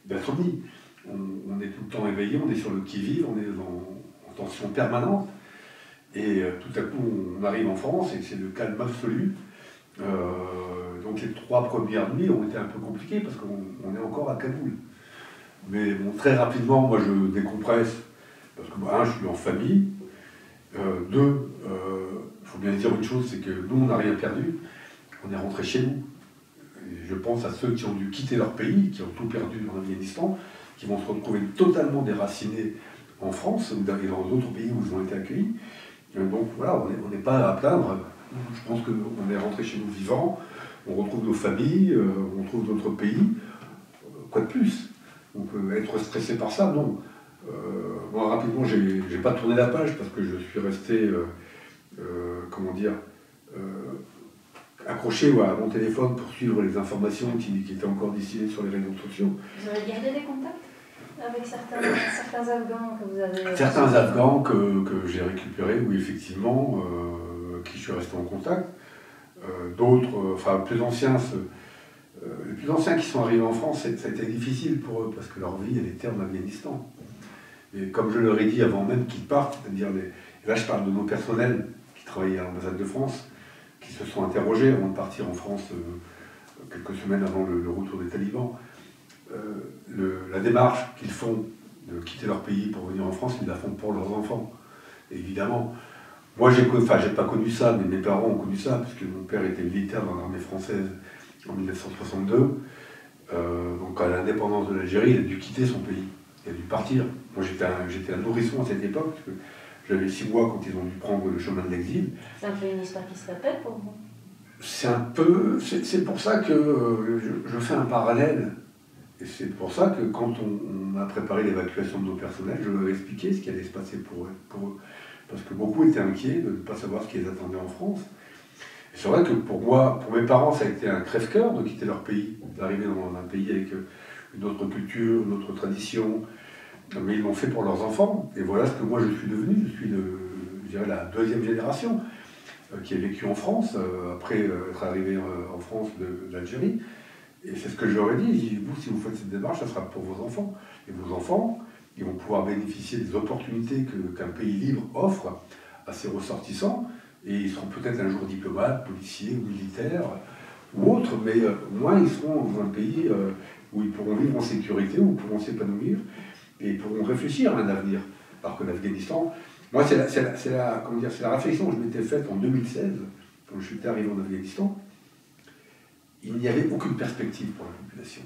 d'insomnie. On est tout le temps éveillé, on est sur le qui-vive, on est en tension permanente. Et tout à coup, on arrive en France et c'est le calme absolu. Donc les 3 premières nuits ont été un peu compliquées parce qu'on est encore à Kaboul. Mais bon, très rapidement, moi je décompresse parce que, je suis en famille. 2, il faut bien dire une chose, c'est que nous, on n'a rien perdu. On est rentré chez nous. Et je pense à ceux qui ont dû quitter leur pays, qui ont tout perdu en Afghanistan, qui vont se retrouver totalement déracinés en France ou dans d'autres pays où ils ont été accueillis. Donc voilà, on n'est pas à plaindre. Je pense qu'on est rentré chez nous vivants, on retrouve nos familles, on retrouve d'autres pays. Quoi de plus? Donc être stressé par ça, non. Moi rapidement, j'ai pas tourné la page parce que je suis resté, comment dire, accroché à mon téléphone pour suivre les informations qui étaient encore distillées sur les réseaux sociaux. Vous avez gardé des contacts avec certains Afghans que vous avez... Certains Afghans que j'ai récupérés, oui, effectivement, qui je suis resté en contact. D'autres, enfin, plus anciens, les plus anciens qui sont arrivés en France, ça a été difficile pour eux, parce que leur vie, elle était en Afghanistan. Et comme je leur ai dit avant même qu'ils partent, c'est-à-dire, là je parle de nos personnels qui travaillaient à l'ambassade de France, qui se sont interrogés avant de partir en France quelques semaines avant le retour des talibans. La démarche qu'ils font de quitter leur pays pour venir en France, ils la font pour leurs enfants, évidemment. Moi, j'ai pas connu ça, mais mes parents ont connu ça, puisque mon père était militaire dans l'armée française en 1962. Donc à l'indépendance de l'Algérie, il a dû quitter son pays, il a dû partir. Moi, j'étais un nourrisson à cette époque, parce que j'avais 6 mois quand ils ont dû prendre le chemin de l'exil. C'est un peu une histoire qui se répète pour vous? C'est pour ça que je fais un parallèle. Et c'est pour ça que quand on a préparé l'évacuation de nos personnels, je leur ai expliqué ce qui allait se passer pour eux. Parce que beaucoup étaient inquiets de ne pas savoir ce qui les attendait en France. Et c'est vrai que pour moi, pour mes parents, ça a été un crève-cœur de quitter leur pays, d'arriver dans un pays avec une autre culture, une autre tradition. Mais ils l'ont fait pour leurs enfants. Et voilà ce que moi je suis devenu. Je suis je dirais, la 2e génération qui a vécu en France, après être arrivé en France d'Algérie. Et c'est ce que je leur ai dit. Vous, si vous faites cette démarche, ça sera pour vos enfants. Et vos enfants, ils vont pouvoir bénéficier des opportunités qu'un pays libre offre à ses ressortissants. Et ils seront peut-être un jour diplomates, policiers ou militaires ou autres, mais au moins ils seront dans un pays où ils pourront vivre en sécurité, où ils pourront s'épanouir et ils pourront réfléchir à un avenir. Alors que l'Afghanistan, moi c'est la réflexion que je m'étais faite en 2016, quand je suis arrivé en Afghanistan. Il n'y avait aucune perspective pour la population.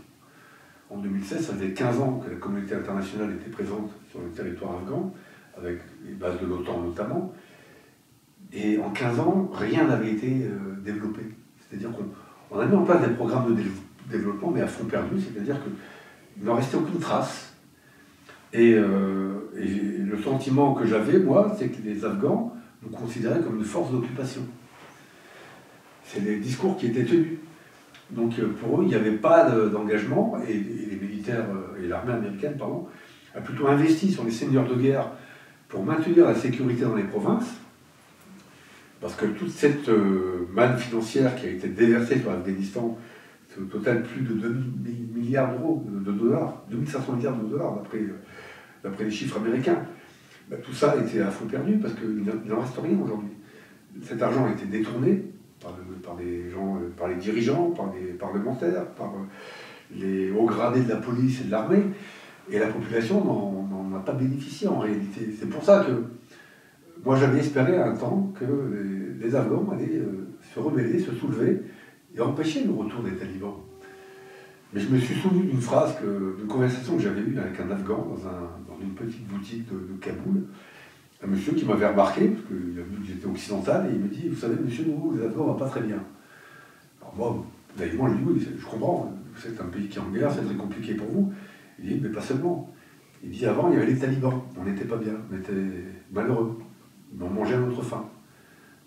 En 2016, ça faisait 15 ans que la communauté internationale était présente sur le territoire afghan, avec les bases de l'OTAN notamment. Et en 15 ans, rien n'avait été développé. C'est-à-dire qu'on a mis en place des programmes de développement, mais à fond perdu, c'est-à-dire qu'il n'en restait aucune trace. Et le sentiment que j'avais, moi, c'est que les Afghans nous considéraient comme une force d'occupation. C'est les discours qui étaient tenus. Donc pour eux, il n'y avait pas d'engagement, et les militaires, et l'armée américaine, pardon, a plutôt investi sur les seigneurs de guerre pour maintenir la sécurité dans les provinces, parce que toute cette manne financière qui a été déversée sur l'Afghanistan, c'est au total plus de 2 milliards d'euros, de dollars, 2500 milliards de dollars d'après les chiffres américains. Ben, tout ça était à fond perdu parce qu'il n'en reste rien aujourd'hui. Cet argent a été détourné par les gens, par les dirigeants, par les parlementaires, par les hauts gradés de la police et de l'armée, et la population n'en a pas bénéficié en réalité. C'est pour ça que moi j'avais espéré à un temps que les Afghans allaient se rebeller, se soulever et empêcher le retour des talibans. Mais je me suis souvenu d'une phrase, d'une conversation que j'avais eue avec un Afghan dans une petite boutique de Kaboul, un monsieur qui m'avait remarqué, parce qu'il a vu que j'étais occidental, et il me dit, vous savez, monsieur, nous, les Afghans, on va pas très bien. Alors moi, naïvement, je dis, oui, je comprends, c'est un pays qui est en guerre, c'est très compliqué pour vous. Il dit, mais pas seulement. Il dit, avant, il y avait les talibans, on n'était pas bien, on était malheureux, mais on mangeait à notre faim.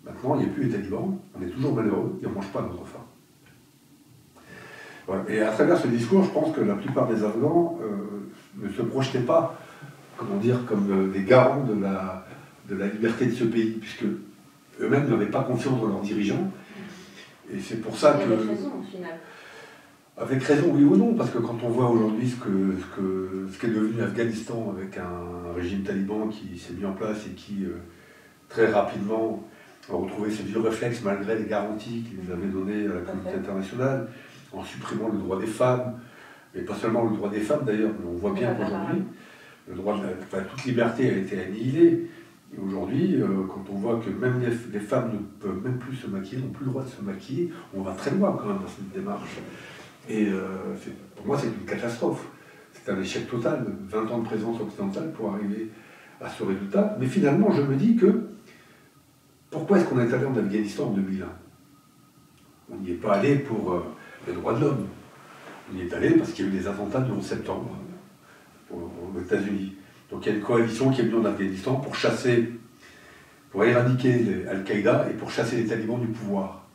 Maintenant, il n'y a plus les talibans, on est toujours malheureux, et on ne mange pas à notre faim. Voilà. Et à travers ce discours, je pense que la plupart des Afghans ne se projetaient pas, comment dire, comme des garants de la liberté de ce pays, puisque eux-mêmes n'avaient pas confiance dans leurs dirigeants. Et c'est pour ça que... Avec raison, au final. Avec raison, oui ou non, parce que quand on voit aujourd'hui ce qu'est devenu l'Afghanistan avec un régime taliban qui s'est mis en place et qui, très rapidement, a retrouvé ses vieux réflexes malgré les garanties qu'ils avaient données à la communauté internationale, en supprimant le droit des femmes, et pas seulement le droit des femmes d'ailleurs, mais on voit bien qu'aujourd'hui, toute liberté a été annihilée. Et aujourd'hui, quand on voit que même les femmes ne peuvent même plus se maquiller, n'ont plus le droit de se maquiller, on va très loin quand même dans cette démarche. Et pour moi, c'est une catastrophe. c'est un échec total, 20 ans de présence occidentale pour arriver à ce résultat. Mais finalement, je me dis que pourquoi est-ce qu'on est allé en Afghanistan en 2001? On n'y est pas allé pour les droits de l'homme. On y est allé parce qu'il y a eu des attentats du 11 septembre aux États-Unis. Donc il y a une coalition qui est venue en Afghanistan pour chasser, pour éradiquer Al-Qaïda et pour chasser les talibans du pouvoir.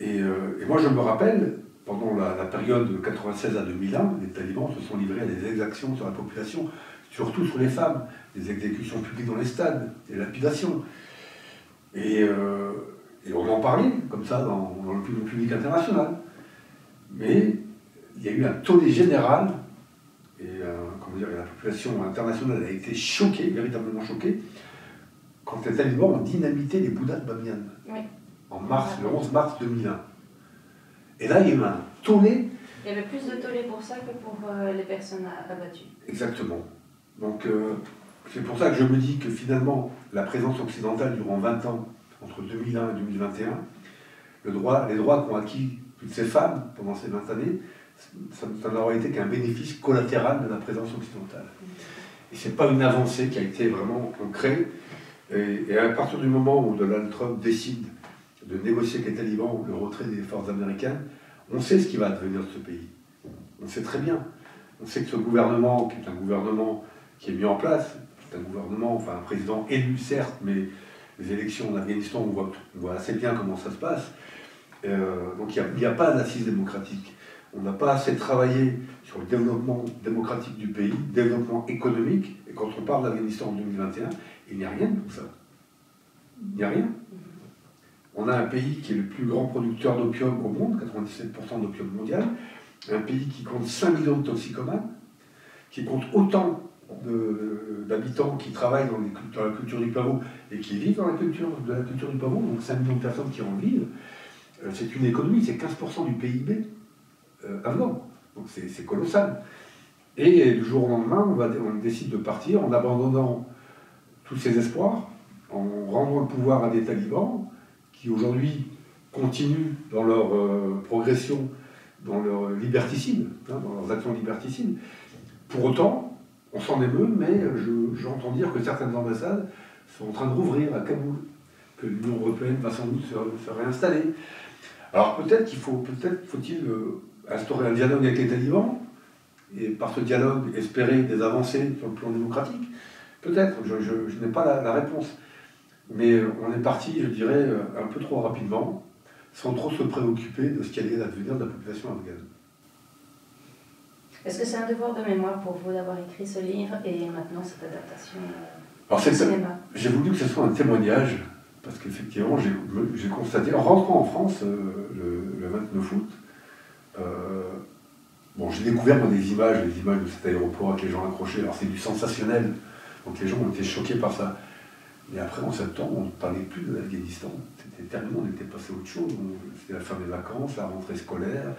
Et moi je me rappelle, pendant la période de 96 à 2001, les talibans se sont livrés à des exactions sur la population, surtout sur les femmes, des exécutions publiques dans les stades, des lapidations. Et on en parlait, comme ça, dans le public international. Mais il y a eu un tollé général, et la population internationale a été choquée, véritablement choquée, quand les talibans ont dynamité les Bouddhas de Bamiyan, oui. le 11 mars 2001. Et là, il y a eu un tollé. Il y avait plus de tollé pour ça que pour les personnes abattues. Exactement. Donc, c'est pour ça que je me dis que finalement, la présence occidentale durant 20 ans, entre 2001 et 2021, les droits qu'ont acquis toutes ces femmes pendant ces 20 années, ça n'aura été qu'un bénéfice collatéral de la présence occidentale. Et ce n'est pas une avancée qui a été vraiment ancrée. Et à partir du moment où Donald Trump décide de négocier avec les talibans le retrait des forces américaines, on sait ce qui va advenir de ce pays. On sait très bien. On sait que ce gouvernement, qui est un gouvernement qui est mis en place, c'est un gouvernement, enfin un président élu certes, mais les élections en Afghanistan, on voit assez bien comment ça se passe. Donc il n'y a pas d'assise démocratique. On n'a pas assez travaillé sur le développement démocratique du pays, développement économique, et quand on parle d'Afghanistan en 2021, il n'y a rien de tout ça. Il n'y a rien. On a un pays qui est le plus grand producteur d'opium au monde, 97% d'opium mondial, un pays qui compte 5 millions de toxicomanes, qui compte autant d'habitants qui travaillent dans la culture du pavot et qui vivent dans la culture du pavot, donc 5 millions de personnes qui en vivent. C'est une économie, c'est 15% du PIB afghan. Donc c'est colossal. Et du jour au lendemain, on décide de partir en abandonnant tous ses espoirs, en rendant le pouvoir à des talibans qui aujourd'hui continuent dans leur progression, dans leur liberticide, dans leurs actions liberticides. Pour autant, on s'en émeut, mais j'entends dire que certaines ambassades sont en train de rouvrir à Kaboul, que l'Union européenne va sans doute se réinstaller. Alors peut-être faut-il instaurer un dialogue avec les talibans, et par ce dialogue espérer des avancées sur le plan démocratique. Peut-être, je n'ai pas la réponse. Mais on est parti, je dirais, un peu trop rapidement, sans trop se préoccuper de ce qui allait advenir de la population afghane. Est-ce que c'est un devoir de mémoire pour vous d'avoir écrit ce livre et maintenant cette adaptation au cinéma? J'ai voulu que ce soit un témoignage, parce qu'effectivement, j'ai constaté, en rentrant en France le 29 août, j'ai découvert les images de cet aéroport avec les gens accrochés. Alors c'est du sensationnel, donc les gens ont été choqués par ça. Mais après, en septembre, on ne parlait plus de l'Afghanistan. C'était terminé, on était passé à autre chose. C'était la fin des vacances, la rentrée scolaire,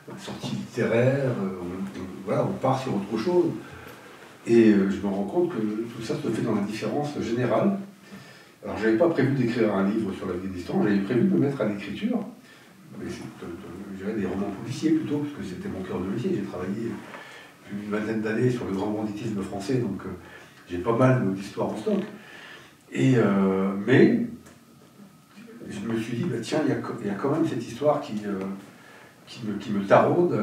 la sortie littéraire. On part sur autre chose. Et je me rends compte que tout ça se fait dans l'indifférence générale. Alors, je n'avais pas prévu d'écrire un livre sur l'Afghanistan, j'avais prévu de me mettre à l'écriture. Je dirais des romans policiers plutôt, parce que c'était mon cœur de métier. J'ai travaillé plus d'une vingtaine d'années sur le grand banditisme français, donc j'ai pas mal d'histoires en stock. Mais je me suis dit, tiens, il y a quand même cette histoire qui me taraude.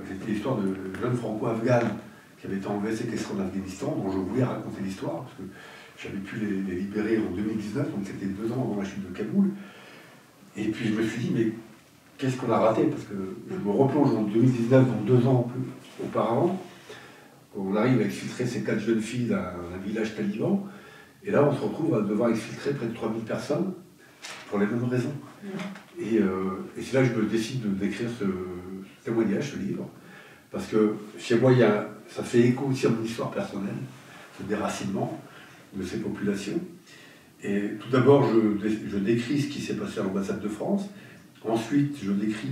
C'était l'histoire de jeunes franco-afghanes qui avaient été enlevés, séquestrés en Afghanistan, dont je voulais raconter l'histoire, parce que j'avais pu les libérer en 2019, donc c'était 2 ans avant la chute de Kaboul. Et puis je me suis dit, mais qu'est-ce qu'on a raté? Parce que je me replonge en 2019, donc 2 ans auparavant. On arrive à exfiltrer ces 4 jeunes filles d'un village taliban. Et là, on se retrouve à devoir exfiltrer près de 3000 personnes pour les mêmes raisons. Et c'est là que je me décide d'écrire ce témoignage, ce livre. Parce que chez moi, ça fait écho aussi à mon histoire personnelle, ce déracinement de ces populations. Et tout d'abord, je décris ce qui s'est passé à l'ambassade de France. Ensuite, je décris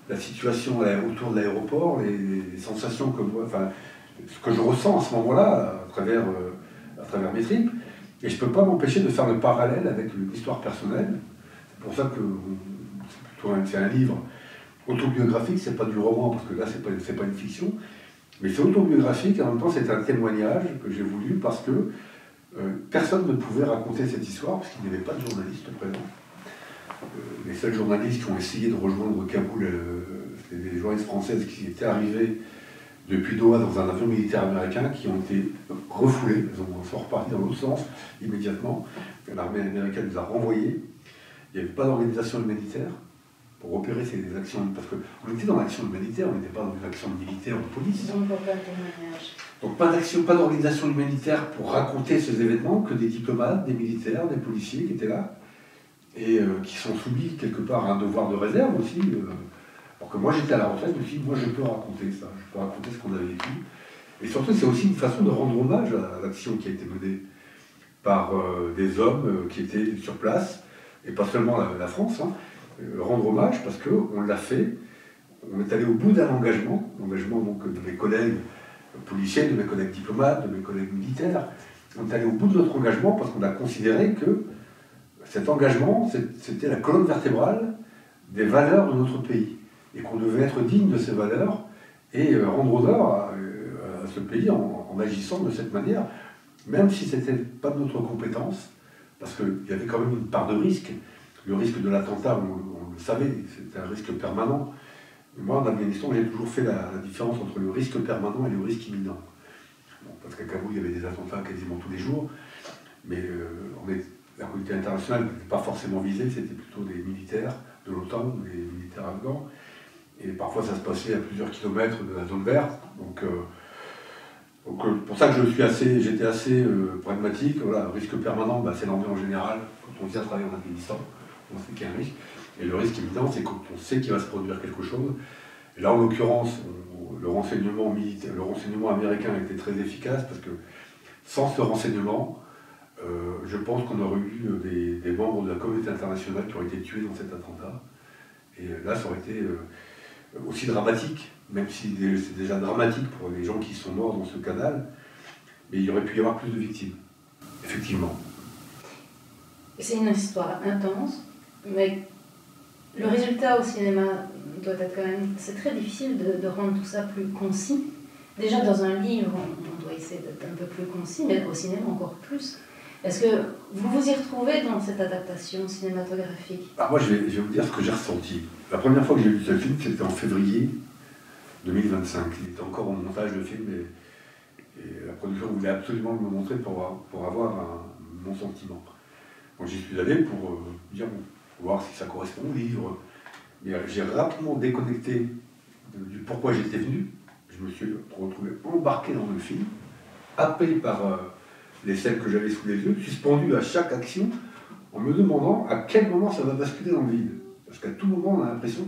la situation autour de l'aéroport, les sensations que moi, ce que je ressens à ce moment-là, à travers mes tripes. Et je ne peux pas m'empêcher de faire le parallèle avec l'histoire personnelle. C'est pour ça que c'est un livre autobiographique, c'est pas du roman, parce que là, c'est pas une fiction. Mais c'est autobiographique et en même temps c'est un témoignage que j'ai voulu parce que personne ne pouvait raconter cette histoire parce qu'il n'y avait pas de journalistes présents. Les seuls journalistes qui ont essayé de rejoindre Kaboul, c'était des journalistes françaises qui étaient arrivées depuis Doha dans un avion militaire américain qui ont été refoulés. Ils sont repartis dans l'autre sens immédiatement. L'armée américaine les a renvoyés. Il n'y avait pas d'organisation humanitaire pour opérer ces actions. Parce qu'on était dans l'action humanitaire, on n'était pas dans une action militaire ou de police. Donc aucun témoignage. Donc pas d'action, pas d'organisation humanitaire pour raconter ces événements, que des diplomates, des militaires, des policiers qui étaient là et qui sont soumis quelque part à un devoir de réserve aussi. Alors que moi j'étais à la retraite, je me suis dit, moi je peux raconter ça, je peux raconter ce qu'on a vécu. Et surtout c'est aussi une façon de rendre hommage à l'action qui a été menée par des hommes qui étaient sur place, et pas seulement la France, hein, rendre hommage parce qu'on l'a fait, on est allé au bout d'un engagement, l'engagement donc de mes collègues policiers, de mes collègues diplomates, de mes collègues militaires. On est allé au bout de notre engagement parce qu'on a considéré que cet engagement, c'était la colonne vertébrale des valeurs de notre pays et qu'on devait être digne de ces valeurs et rendre honneur à ce pays en agissant de cette manière, même si ce n'était pas de notre compétence, parce qu'il y avait quand même une part de risque. Le risque de l'attentat, on le savait, c'était un risque permanent. Et moi, en Afghanistan, j'ai toujours fait la différence entre le risque permanent et le risque imminent. Bon, parce qu'à Kaboul, il y avait des attentats quasiment tous les jours, mais la communauté internationale n'était pas forcément visée, c'était plutôt des militaires de l'OTAN, des militaires afghans. Et parfois, ça se passait à plusieurs kilomètres de la zone verte. Donc pour ça que j'étais assez pragmatique. Voilà, risque permanent, c'est l'ennui en général. Quand on vient travailler en Afghanistan, on sait qu'il y a un risque. Et le risque évident, c'est quand on sait qu'il va se produire quelque chose. Et là, en l'occurrence, le renseignement militaire, le renseignement américain a été très efficace parce que sans ce renseignement, je pense qu'on aurait eu des membres de la communauté internationale qui auraient été tués dans cet attentat. Et là, ça aurait été aussi dramatique, même si c'est déjà dramatique pour les gens qui sont morts dans ce canal, mais il y aurait pu y avoir plus de victimes, effectivement. C'est une histoire intense, mais le résultat au cinéma doit être quand même... C'est très difficile de rendre tout ça plus concis. Déjà dans un livre, on doit essayer d'être un peu plus concis, mais au cinéma encore plus. Est-ce que vous vous y retrouvez dans cette adaptation cinématographique? Moi, je vais vous dire ce que j'ai ressenti. La première fois que j'ai vu ce film, c'était en février 2025. Il était encore en montage de film et la production voulait absolument me montrer pour avoir mon sentiment. Donc j'y suis allé pour dire, voir si ça correspond au livre. Mais j'ai rapidement déconnecté du pourquoi j'étais venu. Je me suis retrouvé embarqué dans le film, happé par les scènes que j'avais sous les yeux, suspendu à chaque action, en me demandant à quel moment ça va basculer dans le vide. Parce qu'à tout moment, on a l'impression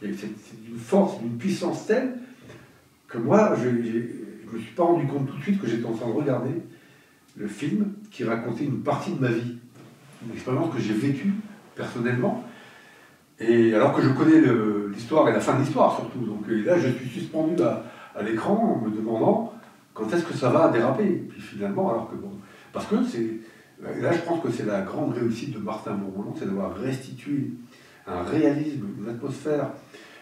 que c'est d'une force, d'une puissance telle que moi, je ne me suis pas rendu compte tout de suite que j'étais en train de regarder le film qui racontait une partie de ma vie. Une expérience que j'ai vécue personnellement, et alors que je connais l'histoire et la fin de l'histoire surtout. Donc là, je suis suspendu à l'écran en me demandant quand est-ce que ça va déraper. Et puis finalement, alors que bon, parce que là, je pense que c'est la grande réussite de Martin Bourboulon, c'est d'avoir restitué un réalisme, une atmosphère,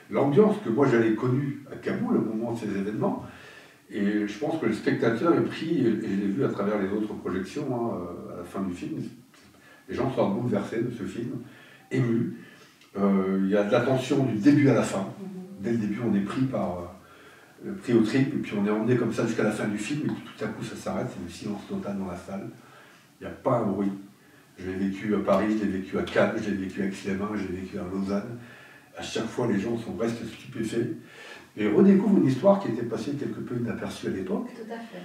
l'ambiance que moi j'avais connue à Kaboul au moment de ces événements. Et je pense que le spectateur est pris, et je l'ai vu à travers les autres projections à la fin du film. Les gens sortent bouleversés de ce film, émus. Il y a de la tension du début à la fin. Dès le début, on est pris au trip, et puis on est emmené comme ça jusqu'à la fin du film, et puis tout à coup ça s'arrête, c'est le silence total dans la salle. Il n'y a pas un bruit. Je l'ai vécu à Paris, je l'ai vécu à Cannes, je l'ai vécu à Aix-les-Bains, je l'ai vécu à Lausanne. À chaque fois, les gens restent stupéfaits et redécouvrent une histoire qui était passée quelque peu inaperçue à l'époque. Tout à fait.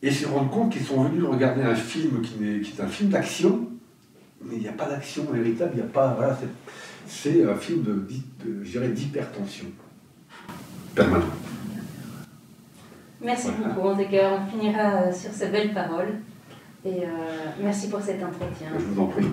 Et se rendent compte qu'ils sont venus regarder un film qui est un film d'action, mais il n'y a pas d'action véritable, il n'y a pas... Voilà, c'est un film d'hypertension permanente. Merci beaucoup. En tout cas, on finira sur ces belles paroles. Et merci pour cet entretien. Je vous en prie.